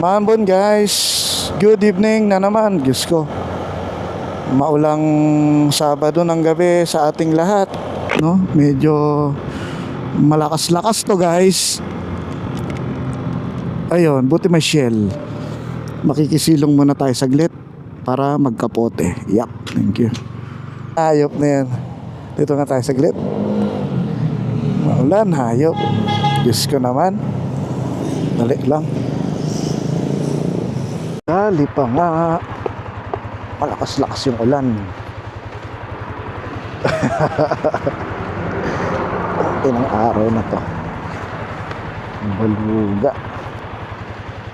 Maambon guys, good evening na naman. Diyos ko, maulang Sabado ng gabi sa ating lahat, no? Medyo malakas-lakas to guys. Ayun, buti may shell. Makikisilong muna tayo saglit para magkapote. Yup, thank you. Hayop na yan. Dito nga tayo saglit. Maulan, hayop. Diyos ko naman. Dali lang. Dali pa nga. Malakas-lakas yung ulan. Inang araw na to. Baluga.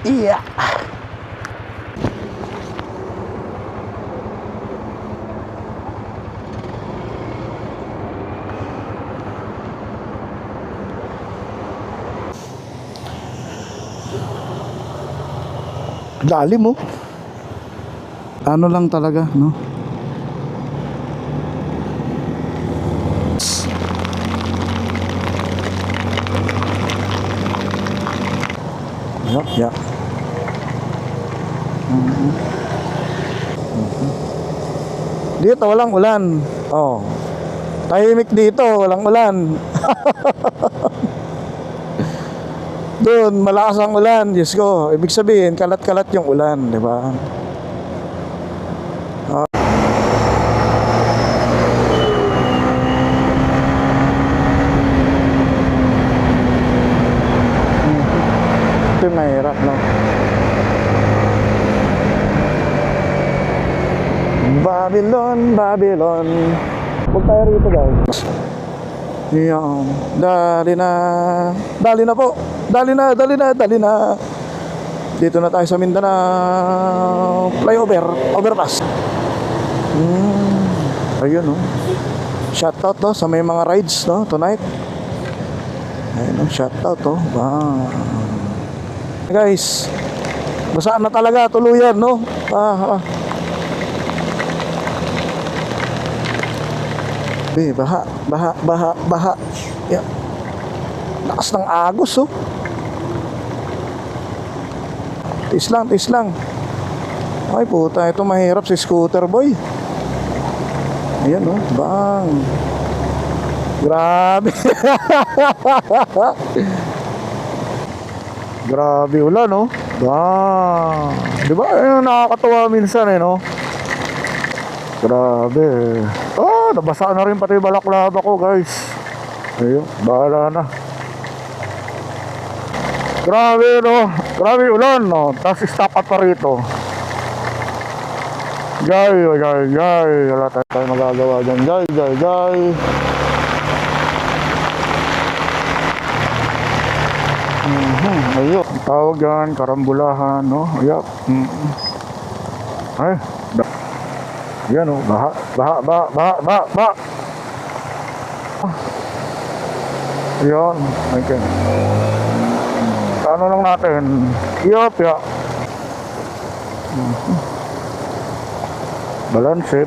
Iya. Lalim mo. Ano lang talaga, no? Yup. Dito walang ulan. Oh. Tahimik dito, walang ulan. Doon malakas ang ulan, Diyos ko. Ibig sabihin, kalat-kalat yung ulan, di ba? Ito yung mahirap, no? Babylon. Huwag tayo rito, guys. Yan. Dali na po. Dali na. Dito na tayo sa Mindanao overpass. Ayun, no? Shoutout, no? Sa may mga rides, no? Tonight. Ayun, no? Shoutout, no? Wow. Guys, basaan na talaga, tuluyan, no? Baha. Yeah. Lakas ng agos, oh. Tiis lang. Ay, puta, ito mahirap si scooter boy. Ayan, oh, bang. Grabe. Grabe ulan, no? Bang. Di ba? Ayun, nakakatawa minsan, no? Grabe. Nabasa na rin pati balaklava ko, guys. Ayun, bahala na. Grabe, no? Grabe ulan, no? Tapos stop at pa rito. Jay. Wala tayo magagawa dyan. Jay. Ayun, tawag yan, karambulahan, no? Ayun. Ay, yan, oh, baha. Yan, okay. Ano lang natin? Yup. Balanse.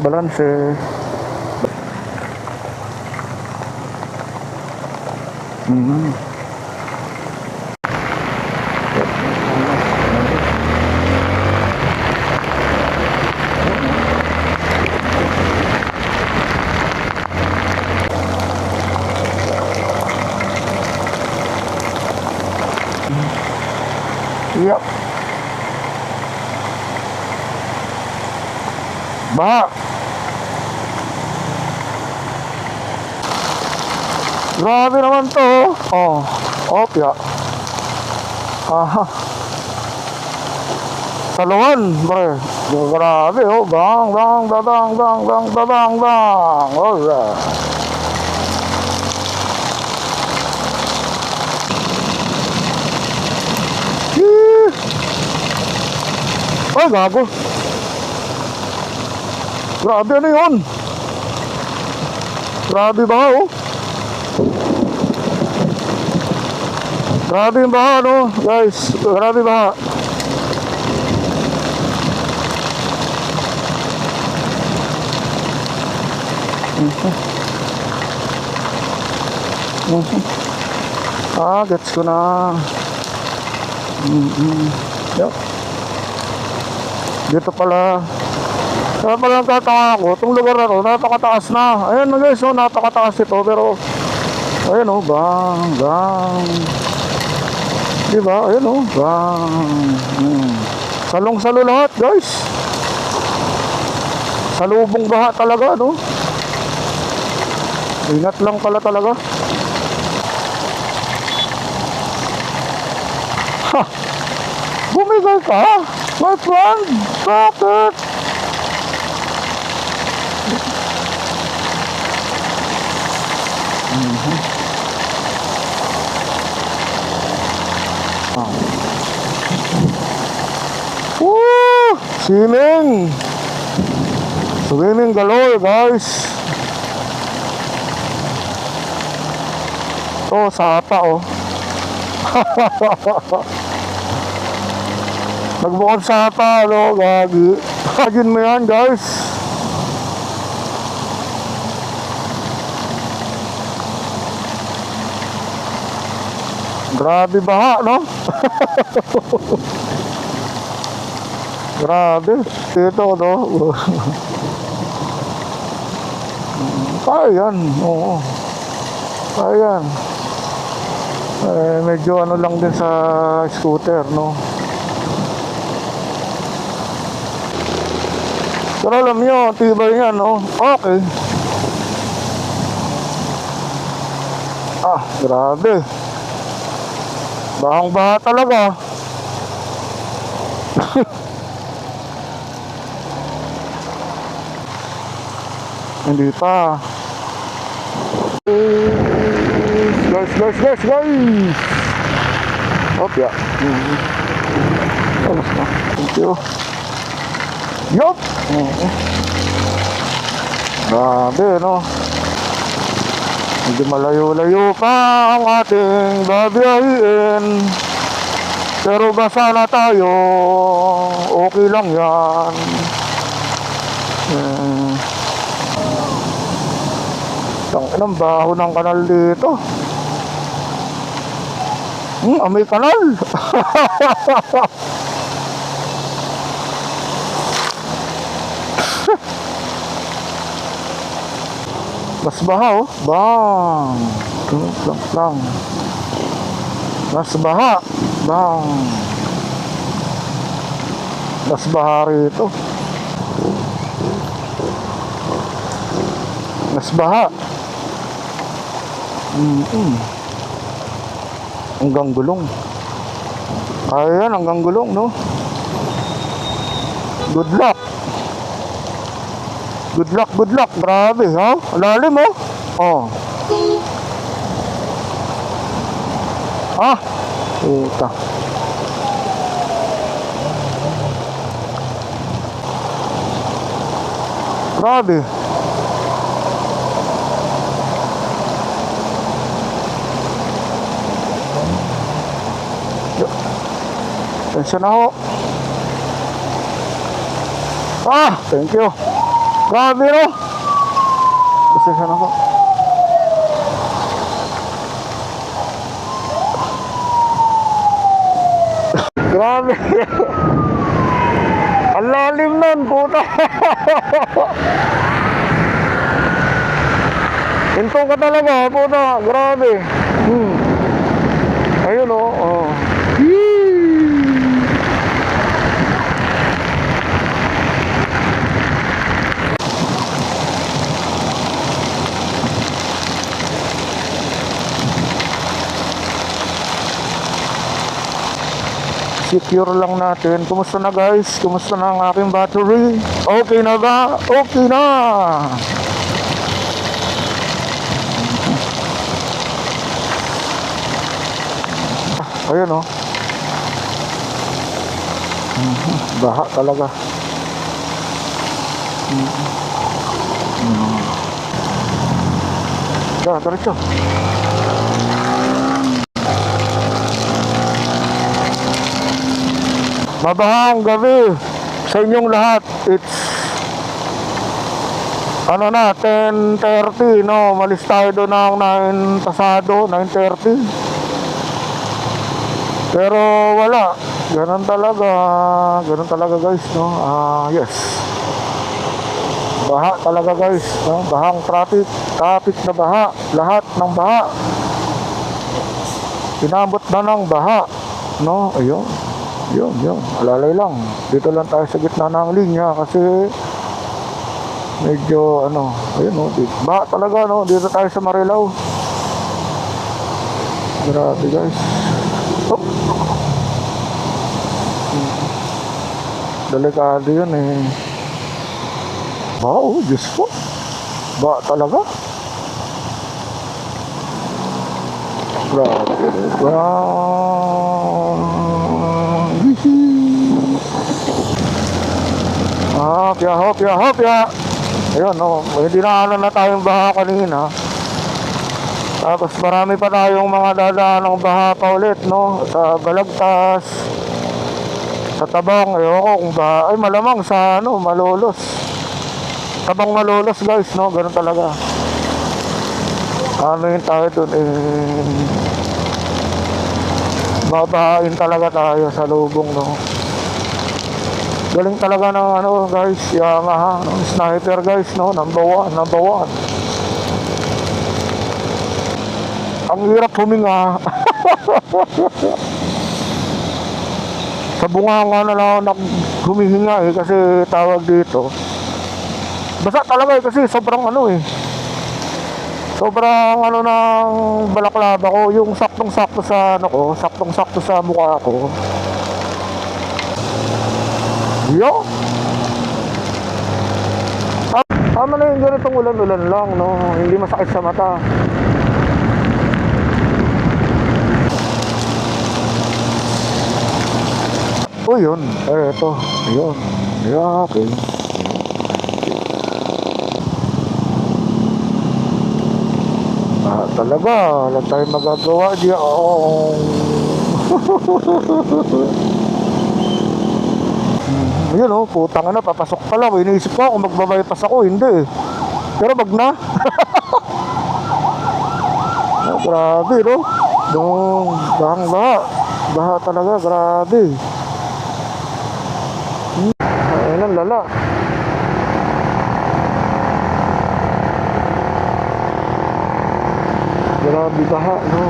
Yup. Baha. Grabe naman to. Opya. Aha. Salungan, pre. Grabe, oh. Bang. Alright. Ay, gago. Grabe, ano yun? Grabe ba, oh? Grabe yung baha, no? Guys, grabe baha. Gets ko na. Yup. Dito pala. Kaya pala nagtataka ako, itong lugar na to, napakataas na. Ayan na guys, oh, napakataas ito. Pero, ayan oh, bang. Diba? Ayan oh, bang. Salong-salo lahat guys. Salubong baha talaga, no? Ingat lang pala talaga. Ha! Bumigay ka, my friend! Bakit? Woo! Swimming galore guys. Oh, sapa oh. Nagbukod sapa, no, gagi. Imagine mo yan guys. Grabe baha, no? Grabe. Ito, no? Kaya yan, oo. Kaya yan. Medyo ano lang din sa scooter, no? Pero alam nyo, tibay yan, no? Okay. Ah, grabe. Bahang-baha talaga. Hindi pa. Guys. Hop, ya. Thank you. Yup. Grabe, no? Hindi malayo-layo pa ang ating babiyahin. Pero basa na tayo. Okay lang yan. Ang baho ng kanal dito. Amoy kanal. Mas baha oh. Bang. Lang. Mas baha. Bang. Mas baha rito. Mas baha. Hanggang gulong. Ayan, hanggang gulong, no? Good luck. Grabe, ha? Lalim, oh. Oh. Ah. Puta. Grabe. Tensya na ho. Ah, thank you. Grabe no. Tensya na ho. Grabe. Ang lalim nun, puta. Hinto ka talaga, puta. Grabe. Ayun o. Oh. Secure lang natin. Kumusta na guys? Kumusta na ang aking battery? Okay na ba? Okay na! Ayun oh. Baha talaga. Diretso. Mabahang gabi sa inyong lahat. It's ano na, 10:30 no. Malis tayo doon ng 9 pasado, 9:30. Pero wala. Ganun talaga guys, no? Yes. Baha talaga guys, no? Bahang traffic na baha, lahat ng baha. Inabot na ng baha, no? Ayun. Yun. Alalay lang. Dito lang tayo sa gitna ng linya kasi medyo ayun, no? Baha talaga, no? Dito tayo sa Marilao. Grabe guys. Oh. Delikado yun eh. Wow, Diyos ko. Ba talaga? Grabe. Hopya. Ayun, no. Hindi na tayong baha kanina. Tapos marami pa tayong mga dadaan ng baha pa ulit, no? Sa Balagtas, sa Tabang, ayoko kung baha. Ay, malamang sa Malolos. Tabang Malolos guys, no? Ganun talaga. Yun tayo dun babahain talaga tayo sa lubong, no? Galing talaga ng guys, Yamaha, no? Sniper guys, no? Number one. Ang hirap huminga. Sa bunganga na lang humihinga kasi tawag dito. Basa talaga kasi sobrang sobrang ng balaklava ko, yung saktong-sakto sa saktong-sakto sa mukha ko. Yo. Tama na yung ganitong ulan-ulan lang, no? Hindi masakit sa mata. Oh, yun. Ito. Yun. Yeah, okay. Talaga. Wala tayong magagawa diyan. Yun, putang na. Papasok pala. Iniisip ko kung magbabypass ako. Hindi. Pero wag na. Grabe, no? Bahang baha. Baha talaga. Grabe. Ayun, lala. Grabe baha, no?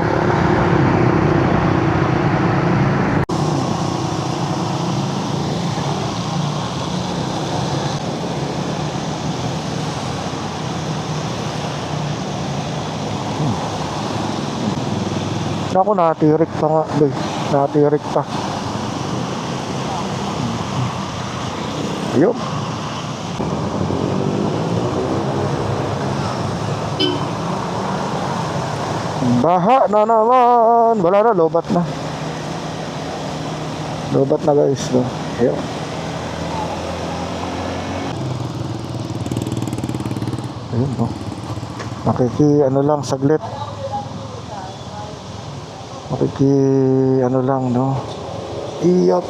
Ako, natirik pa nga, boy. Natirik pa. Ayun. Baha na naman. Wala na, lobat na. Lobat na guys, no? Ayun. Ayun, no? Lang, saglit. Lang, no? Iyop.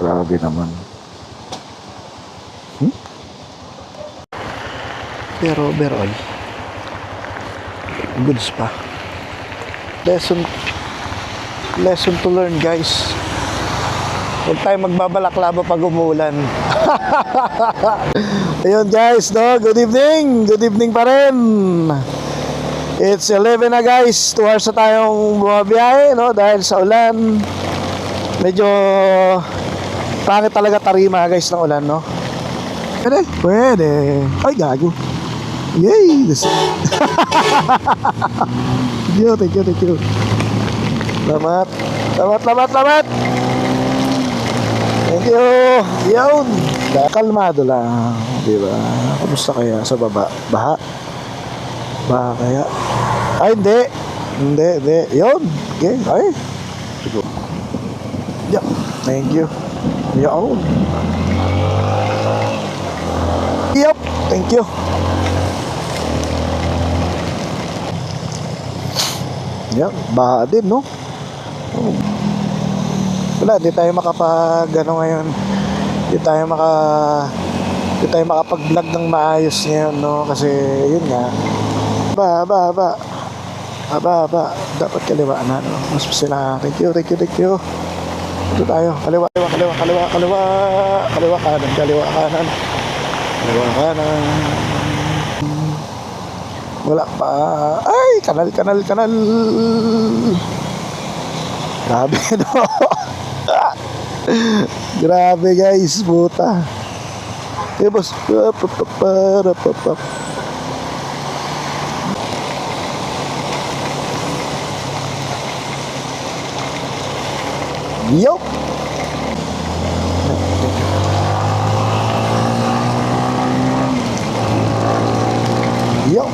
Grabe naman. Pero overall, goods pa. Lesson to learn guys. Huwag tayo magbabalaklava pag umulan. Ayun guys, no? Good evening pa rin. It's 11 na guys. 2 hours na tayong bumabiyahe, no? Dahil sa ulan. Medyo pangit talaga tarima guys ng ulan, no? Pwede. Ay, gago. Yay! Thank you. Salamat. Thank you. Yun. Kalmado lang. Diba? Kamusta kaya sa baba? Baha kaya? Ay, hindi. Yun. Okay. Ay. Siguro. Yeah. Thank you. Yun. Yup. Thank you. Yan, baha din, no? Wala, di tayo ngayon. Di tayo makapag-vlog ng maayos ngayon, no? Kasi, yun nga. Ba. Aba. Dapat kaliwaan na, no? Mas sila. Thank you. Ito tayo. Kaliwa. Kaliwa kanan. Kaliwa kanan. Wala pa. Ay, kanal. Grabe, no? Grabe, guys. Puta. Boss. Yo.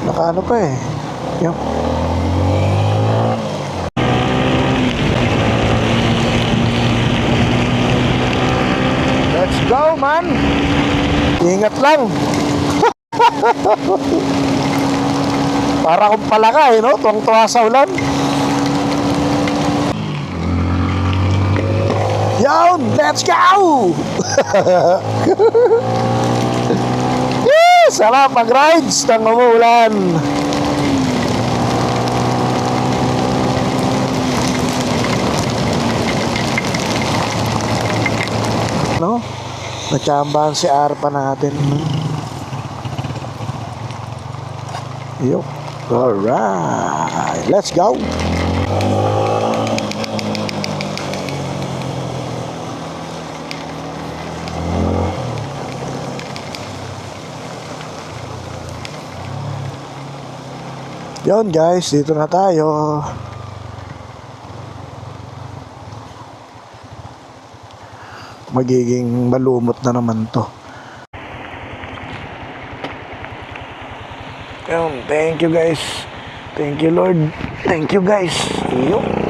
Nakaano pa eh. Yo. Let's go, man. Ingat lang. Para akong palaka eh, no? Tuwang-tuwa sa ulan. Yo, let's go! Sarap mag-rides nang umuulan. No? Natsambahan si Arpa natin. Yo. Alright. Let's go. Yon guys, dito na tayo. Magiging malumot na naman to. Yon, thank you guys. Thank you Lord. Thank you guys. Yo.